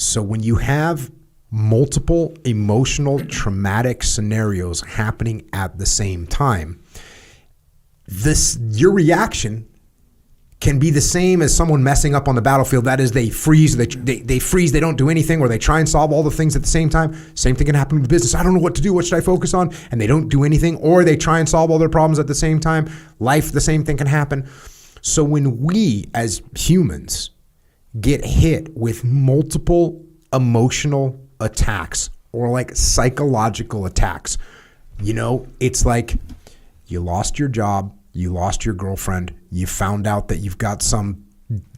So when you have multiple emotional traumatic scenarios happening at the same time, your reaction can be the same as someone messing up on the battlefield. That is, they freeze, they freeze, they don't do anything, or they try and solve all the things at the same time. Same thing can happen with business. I don't know what to do. What should I focus on? And they don't do anything, or they try and solve all their problems at the same time. Life, the same thing can happen. So when we as humans get hit with multiple emotional attacks or like psychological attacks, it's like you lost your job, you lost your girlfriend, you found out that you've got some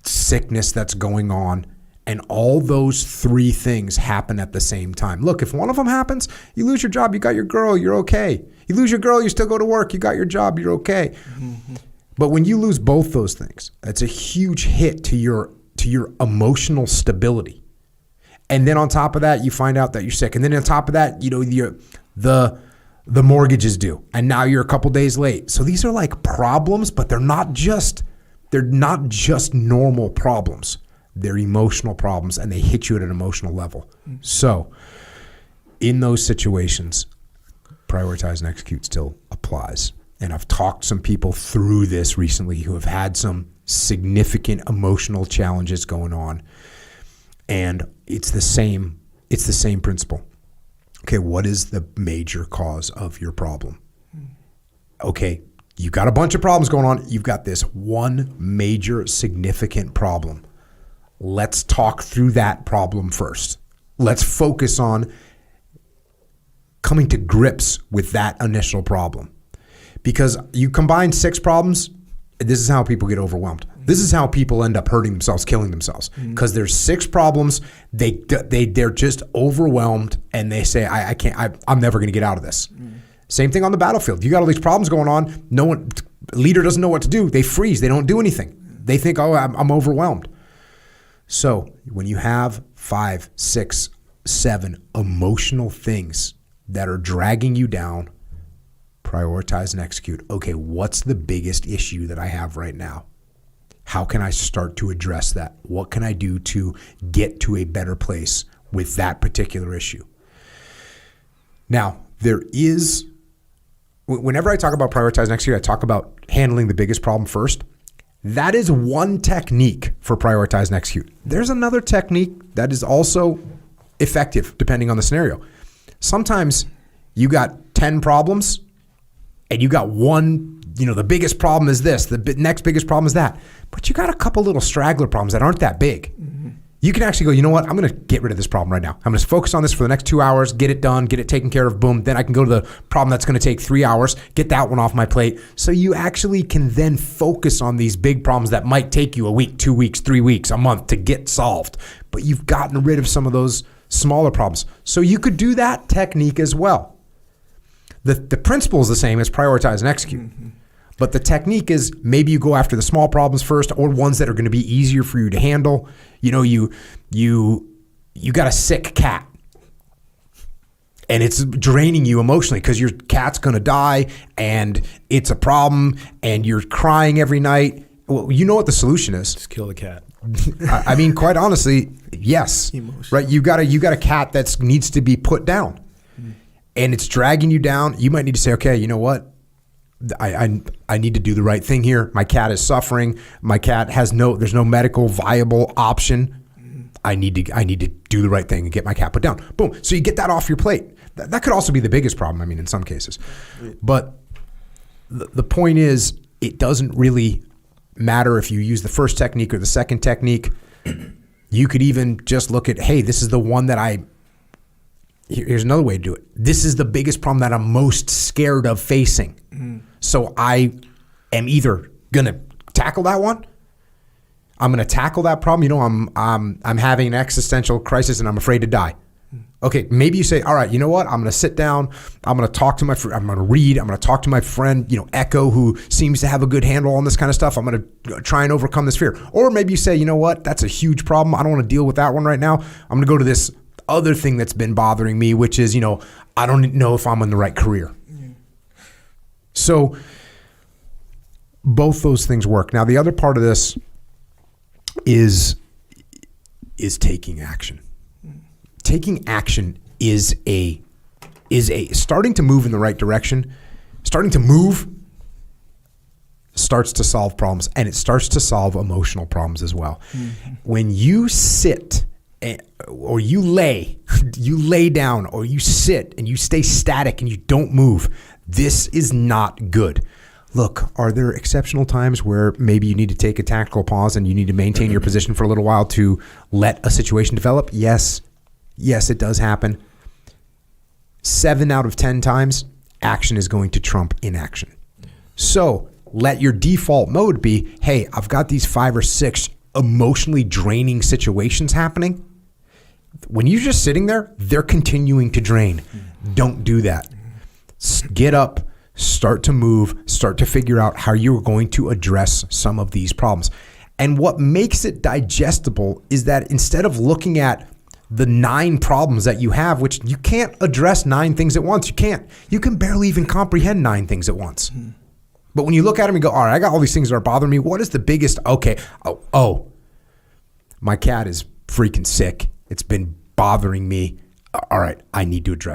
sickness that's going on, and all those three things happen at the same time. Look, if one of them happens, you lose your job, you got your girl, you're okay. You lose your girl, you still go to work, you got your job, you're okay. Mm-hmm. But when you lose both those things, that's a huge hit to your emotional stability. And then on top of that, you find out that you're sick. And then on top of that, the mortgage is due, and now you're a couple days late. So these are like problems, but they're not just normal problems. They're emotional problems, and they hit you at an emotional level. Mm-hmm. So in those situations, prioritize and execute still applies. And I've talked some people through this recently who have had some significant emotional challenges going on, and it's the same principle. Okay, what is the major cause of your problem? Okay, you've got a bunch of problems going on. You've got this one major significant problem. Let's talk through that problem first. Let's focus on coming to grips with that initial problem. Because you combine 6 problems, this is how people get overwhelmed. This is how people end up hurting themselves, killing themselves. Because there's 6 problems, they're just overwhelmed, and they say, I'm never going to get out of this. Same thing on the battlefield. You got all these problems going on. Leader doesn't know what to do. They freeze. They don't do anything. They think, I'm overwhelmed. So when you have 5, 6, 7 emotional things that are dragging you down, prioritize and execute. Okay, what's the biggest issue that I have right now? How can I start to address that? What can I do to get to a better place with that particular issue? Now, whenever I talk about prioritize and execute, I talk about handling the biggest problem first. That is one technique for prioritize and execute. There's another technique that is also effective depending on the scenario. Sometimes you got 10 problems and you got one, the biggest problem is this, the next biggest problem is that. But you got a couple little straggler problems that aren't that big. Mm-hmm. You can actually go, you know what, I'm going to get rid of this problem right now. I'm going to focus on this for the next 2 hours, get it done, get it taken care of, boom. Then I can go to the problem that's going to take 3 hours, get that one off my plate. So you actually can then focus on these big problems that might take you a week, 2 weeks, 3 weeks, a month to get solved. But you've gotten rid of some of those smaller problems. So you could do that technique as well. The principle is the same as prioritize and execute. Mm-hmm. But the technique is maybe you go after the small problems first, or ones that are going to be easier for you to handle. You got a sick cat, and it's draining you emotionally because your cat's going to die, and it's a problem, and you're crying every night. Well, you know what the solution is? Just kill the cat. I mean, quite honestly, yes. Right? You got a cat that needs to be put down, and it's dragging you down. You might need to say, okay, you know what? I need to do the right thing here. My cat is suffering. My cat there's no medical viable option. I need to do the right thing and get my cat put down. Boom. So you get that off your plate. That could also be the biggest problem, I mean, in some cases. But the point is, it doesn't really matter if you use the first technique or the second technique. You could even just look at, hey, this is the one that here's another way to do it. This is the biggest problem that I'm most scared of facing. So I am either going to tackle that one. I'm going to tackle that problem. I'm having an existential crisis and I'm afraid to die. Okay, maybe you say, all right, you know what? I'm going to sit down. I'm going to talk to I'm going to read. I'm going to talk to my friend, Echo, who seems to have a good handle on this kind of stuff. I'm going to try and overcome this fear. Or maybe you say, you know what? That's a huge problem. I don't want to deal with that one right now. I'm going to go to this other thing that's been bothering me, which is, I don't know if I'm in the right career. So both those things work. Now, the other part of this is taking action. taking action is a starting to move in the right direction. Starting to move starts to solve problems, and it starts to solve emotional problems as well. Mm-hmm. When you sit or you lay down, or you sit and you stay static and you don't move, this is not good. Look, are there exceptional times where maybe you need to take a tactical pause and you need to maintain your position for a little while to let a situation develop? Yes, it does happen. 7 out of 10 times, action is going to trump inaction. So let your default mode be, hey, I've got these 5 or 6 emotionally draining situations happening. When you're just sitting there, they're continuing to drain. Don't do that. Get up, start to move, start to figure out how you're going to address some of these problems. And what makes it digestible is that instead of looking at the 9 problems that you have, which you can't address 9 things at once. You can barely even comprehend 9 things at once. But when you look at them and go, all right, I got all these things that are bothering me. What is the biggest? Okay. Oh, my cat is freaking sick. It's been bothering me. All right, I need to address